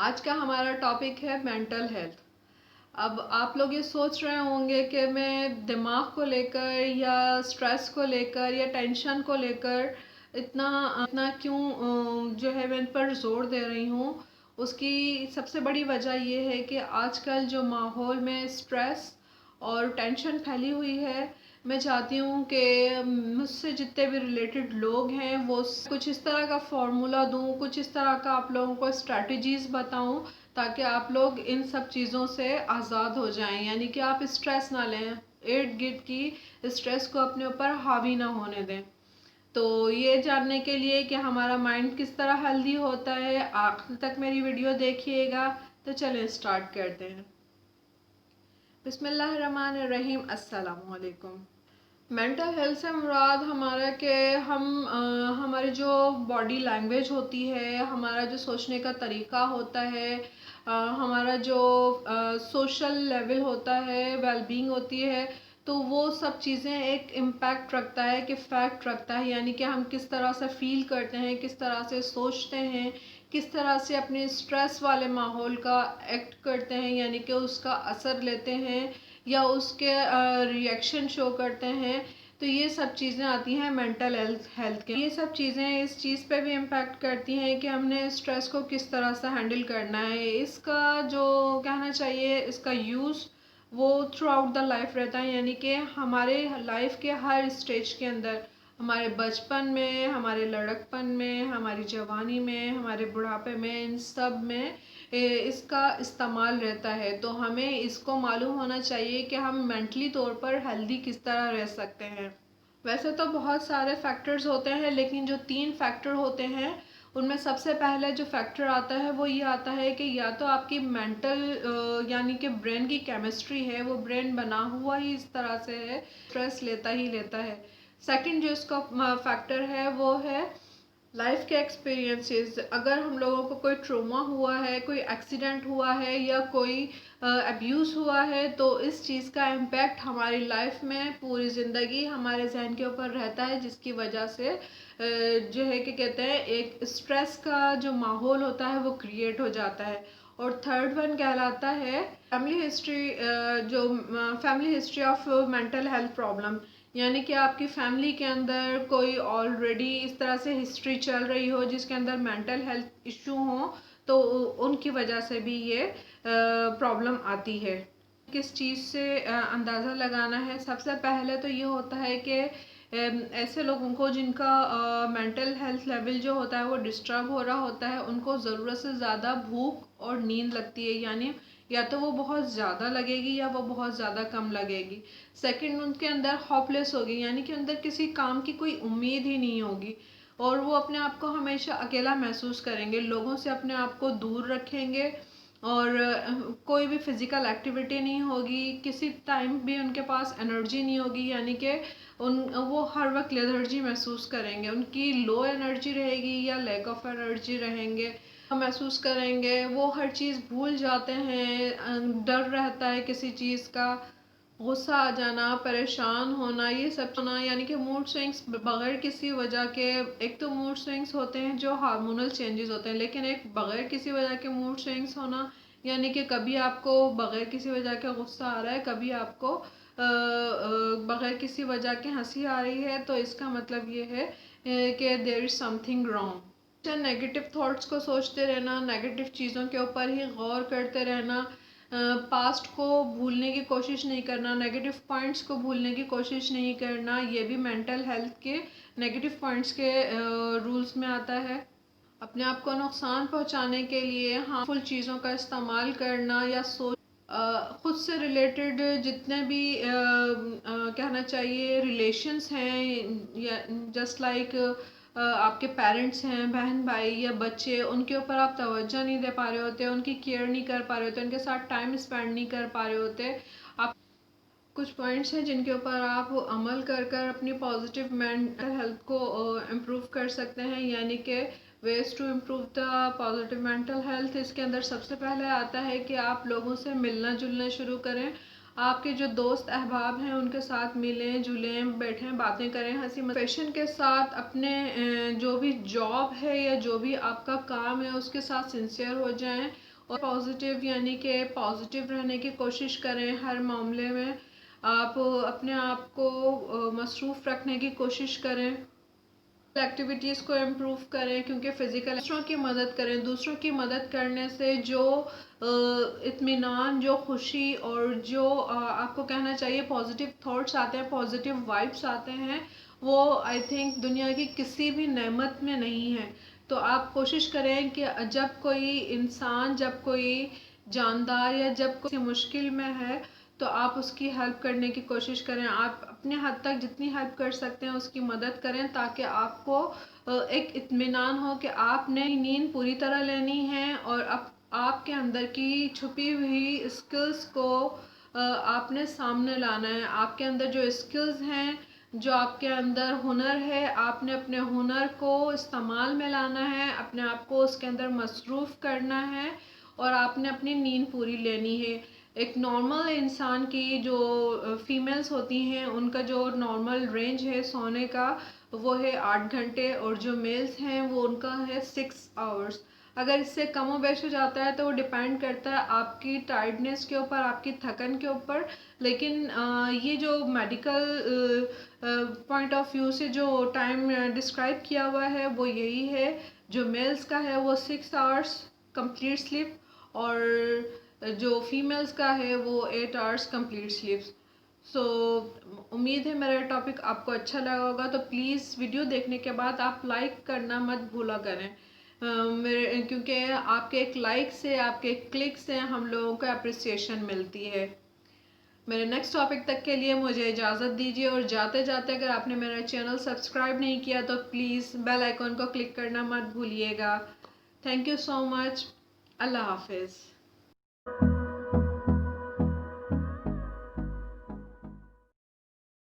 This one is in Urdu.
آج کا ہمارا ٹاپک ہے مینٹل ہیلتھ۔ اب آپ لوگ یہ سوچ رہے ہوں گے کہ میں دماغ کو لے کر یا سٹریس کو لے کر یا ٹینشن کو لے کر اتنا کیوں جو ہے میں ان پر زور دے رہی ہوں۔ اس کی سب سے بڑی وجہ یہ ہے کہ آج کل جو ماحول میں سٹریس اور ٹینشن پھیلی ہوئی ہے، میں چاہتی ہوں کہ مجھ سے جتنے بھی ریلیٹڈ لوگ ہیں وہ کچھ اس طرح کا فارمولا دوں، کچھ اس طرح کا آپ لوگوں کو اسٹریٹجیز بتاؤں تاکہ آپ لوگ ان سب چیزوں سے آزاد ہو جائیں، یعنی کہ آپ اسٹریس نہ لیں، ارد گرد کی اسٹریس کو اپنے اوپر حاوی نہ ہونے دیں۔ تو یہ جاننے کے لیے کہ ہمارا مائنڈ کس طرح ہیلدی ہوتا ہے، آخر تک میری ویڈیو دیکھیے گا۔ تو چلیں اسٹارٹ کرتے ہیں۔ بسم اللہ الرحمن الرحیم۔ السلام علیکم۔ مینٹل ہیلتھ سے مراد ہمارا کہ ہماری جو باڈی لینگویج ہوتی ہے، ہمارا جو سوچنے کا طریقہ ہوتا ہے، ہمارا جو سوشل لیول ہوتا ہے، ویل بینگ ہوتی ہے، تو وہ سب چیزیں ایک امپیکٹ رکھتا ہے، کہ فیکٹ رکھتا ہے، یعنی کہ ہم کس طرح سے فیل کرتے ہیں، کس طرح سے سوچتے ہیں، کس طرح سے اپنے سٹریس والے ماحول کا ایکٹ کرتے ہیں، یعنی کہ اس کا اثر لیتے ہیں یا اس کے ریئیکشن شو کرتے ہیں۔ تو یہ سب چیزیں آتی ہیں مینٹل ہیلتھ کے۔ یہ سب چیزیں اس چیز پہ بھی امپیکٹ کرتی ہیں کہ ہم نے سٹریس کو کس طرح سے ہینڈل کرنا ہے۔ اس کا جو کہنا چاہیے، اس کا یوز وہ تھرو آؤٹ دا لائف رہتا ہے، یعنی کہ ہمارے لائف کے ہر اسٹیج کے اندر، ہمارے بچپن میں، ہمارے لڑکپن میں، ہماری جوانی میں، ہمارے بڑھاپے میں، ان سب میں اس کا استعمال رہتا ہے۔ تو ہمیں اس کو معلوم ہونا چاہیے کہ ہم مینٹلی طور پر ہیلدی کس طرح رہ سکتے ہیں۔ ویسے تو بہت سارے فیکٹرز ہوتے ہیں، لیکن جو 3 فیکٹر ہوتے ہیں ان میں سب سے پہلے جو فیکٹر آتا ہے وہ یہ آتا ہے کہ یا تو آپ کی مینٹل یعنی کہ برین کی کیمسٹری ہے، وہ برین بنا ہوا ہی اس طرح سے ہے، اسٹریس لیتا ہی لیتا ہے۔ سیکنڈ جو اس کا فیکٹر ہے وہ ہے لائف کے ایکسپیرینسز۔ اگر ہم لوگوں کو کوئی ٹروما ہوا ہے، کوئی ایکسیڈنٹ ہوا ہے یا کوئی ابیوز ہوا ہے، تو اس چیز کا امپیکٹ ہماری لائف میں پوری زندگی ہمارے ذہن کے اوپر رہتا ہے، جس کی وجہ سے جو ہے کہ کہتے ہیں ایک اسٹریس کا جو ماحول ہوتا ہے وہ کریٹ ہو جاتا ہے۔ اور تھرڈ ون کہلاتا ہے family history of mental health problem, یعنی کہ آپ کی فیملی کے اندر کوئی آلریڈی اس طرح سے ہسٹری چل رہی ہو جس کے اندر مینٹل ہیلتھ ایشو ہوں، تو ان کی وجہ سے بھی یہ پرابلم آتی ہے۔ کس چیز سے اندازہ لگانا ہے؟ سب سے پہلے تو یہ ہوتا ہے کہ ایسے لوگوں کو جن کا مینٹل ہیلتھ لیول جو ہوتا ہے وہ ڈسٹرب ہو رہا ہوتا ہے، ان کو ضرورت سے زیادہ بھوک اور نیند لگتی ہے، یعنی یا تو وہ بہت زیادہ لگے گی یا وہ بہت زیادہ کم لگے گی۔ سیکنڈ، ان کے اندر ہوپ لیس ہوگی، یعنی کہ اندر کسی کام کی کوئی امید ہی نہیں ہوگی، اور وہ اپنے آپ کو ہمیشہ اکیلا محسوس کریں گے، لوگوں سے اپنے آپ کو دور رکھیں گے، اور کوئی بھی فزیکل ایکٹیویٹی نہیں ہوگی، کسی ٹائم بھی ان کے پاس انرجی نہیں ہوگی، یعنی کہ وہ ہر وقت لیتھرجی محسوس کریں گے، ان کی لو انرجی رہے گی یا لیک آف انرجی رہیں گے، محسوس کریں گے، وہ ہر چیز بھول جاتے ہیں، ڈر رہتا ہے کسی چیز کا، غصہ آ جانا، پریشان ہونا، یہ سب ہونا، یعنی کہ موڈ سوئنگس بغیر کسی وجہ کے۔ ایک تو موڈ سوئنگس ہوتے ہیں جو ہارمونل چینجز ہوتے ہیں، لیکن ایک بغیر کسی وجہ کے موڈ سوئنگس ہونا، یعنی کہ کبھی آپ کو بغیر کسی وجہ کے غصہ آ رہا ہے، کبھی آپ کو بغیر کسی وجہ کے ہنسی آ رہی ہے، تو اس کا مطلب یہ ہے کہ there is something wrong۔ Negative thoughts کو سوچتے رہنا، نیگیٹو چیزوں کے اوپر ہی غور کرتے رہنا، پاسٹ کو بھولنے کی کوشش نہیں کرنا، نیگیٹو پوائنٹس کو بھولنے کی کوشش نہیں کرنا، یہ بھی مینٹل ہیلتھ کے نیگیٹو پوائنٹس کے رولز میں آتا ہے۔ اپنے آپ کو نقصان پہنچانے کے لیے ہارمفل چیزوں کا استعمال کرنا یا خود سے ریلیٹڈ جتنے بھی کہنا چاہیے ریلیشنز ہیں، یا جسٹ لائک آپ کے پیرنٹس ہیں، بہن بھائی یا بچے، ان کے اوپر آپ توجہ نہیں دے پا رہے ہوتے، ان کی کیئر نہیں کر پا رہے ہوتے، ان کے ساتھ ٹائم اسپینڈ نہیں کر پا رہے ہوتے۔ آپ کچھ پوائنٹس ہیں جن کے اوپر آپ عمل کر اپنی پازیٹیو مینٹل ہیلتھ کو امپروو کر سکتے ہیں، یعنی کہ ways to improve the positive mental health۔ اس کے اندر سب سے پہلے آتا ہے کہ آپ لوگوں سے ملنا جلنا شروع کریں، آپ کے جو دوست احباب ہیں ان کے ساتھ ملیں جلیں، بیٹھیں، باتیں کریں، ہنسی پیشن کے ساتھ، اپنے جو بھی جاب ہے یا جو بھی آپ کا کام ہے اس کے ساتھ سنسیئر ہو جائیں، اور پازیٹیو یعنی کہ پازیٹیو رہنے کی کوشش کریں ہر معاملے میں. آپ اپنے آپ کو مصروف رکھنے کی کوشش کریں. ایکٹیویٹیز کو امپروو کریں کیونکہ فزیکل دوسروں کی مدد کریں. دوسروں کی مدد کرنے سے جو اطمینان، جو خوشی اور جو آپ کو کہنا چاہیے پازیٹیو تھاٹس آتے ہیں، پازیٹیو وائبس آتے ہیں، وہ آئی تھنک دنیا کی کسی بھی نعمت میں نہیں ہے. تو آپ کوشش کریں کہ جب کوئی انسان، جب کوئی جاندار یا جب کوئی مشکل میں ہے تو آپ اس کی ہیلپ کرنے کی کوشش کریں. آپ اپنے حد تک جتنی ہیلپ کر سکتے ہیں اس کی مدد کریں تاکہ آپ کو ایک اطمینان ہو کہ آپ نے نیند پوری طرح لینی ہے اور آپ کے اندر کی چھپی ہوئی اسکلز کو آپ نے سامنے لانا ہے. آپ کے اندر جو اسکلز ہیں، جو آپ کے اندر ہنر ہے، آپ نے اپنے ہنر کو استعمال میں لانا ہے، اپنے آپ کو اس کے اندر مصروف کرنا ہے اور آپ نے اپنی نیند پوری لینی ہے. ایک نارمل انسان کی جو فیمیلز ہوتی ہیں ان کا جو نارمل رینج ہے سونے کا وہ ہے 8 گھنٹے، اور جو میلز ہیں وہ ان کا ہے 6 آورس. اگر اس سے کم و بیش ہو جاتا ہے تو وہ ڈیپینڈ کرتا ہے آپ کی ٹائرڈنیس کے اوپر، آپ کی تھکن کے اوپر. لیکن یہ جو میڈیکل پوائنٹ آف ویو سے جو ٹائم ڈسکرائب کیا ہوا ہے وہ یہی ہے. جو میلز کا ہے وہ 6 آورس کمپلیٹ سلیپ، اور جو فیمیلز کا ہے وہ 8 آورس کمپلیٹ سلیپ. سو امید ہے میرا ٹاپک آپ کو اچھا لگا ہوگا. تو پلیز ویڈیو دیکھنے کے بعد آپ لائک کرنا مت بھولا کریں، کیونکہ آپ کے ایک لائک سے، آپ کے ایک کلک سے ہم لوگوں کو اپریسیشن ملتی ہے. میرے نیکسٹ ٹاپک تک کے لیے مجھے اجازت دیجیے، اور جاتے جاتے اگر آپ نے میرا چینل سبسکرائب نہیں کیا تو پلیز بیل آئیکن کو کلک کرنا مت بھولیے گا. تھینک یو سو مچ. اللہ حافظ.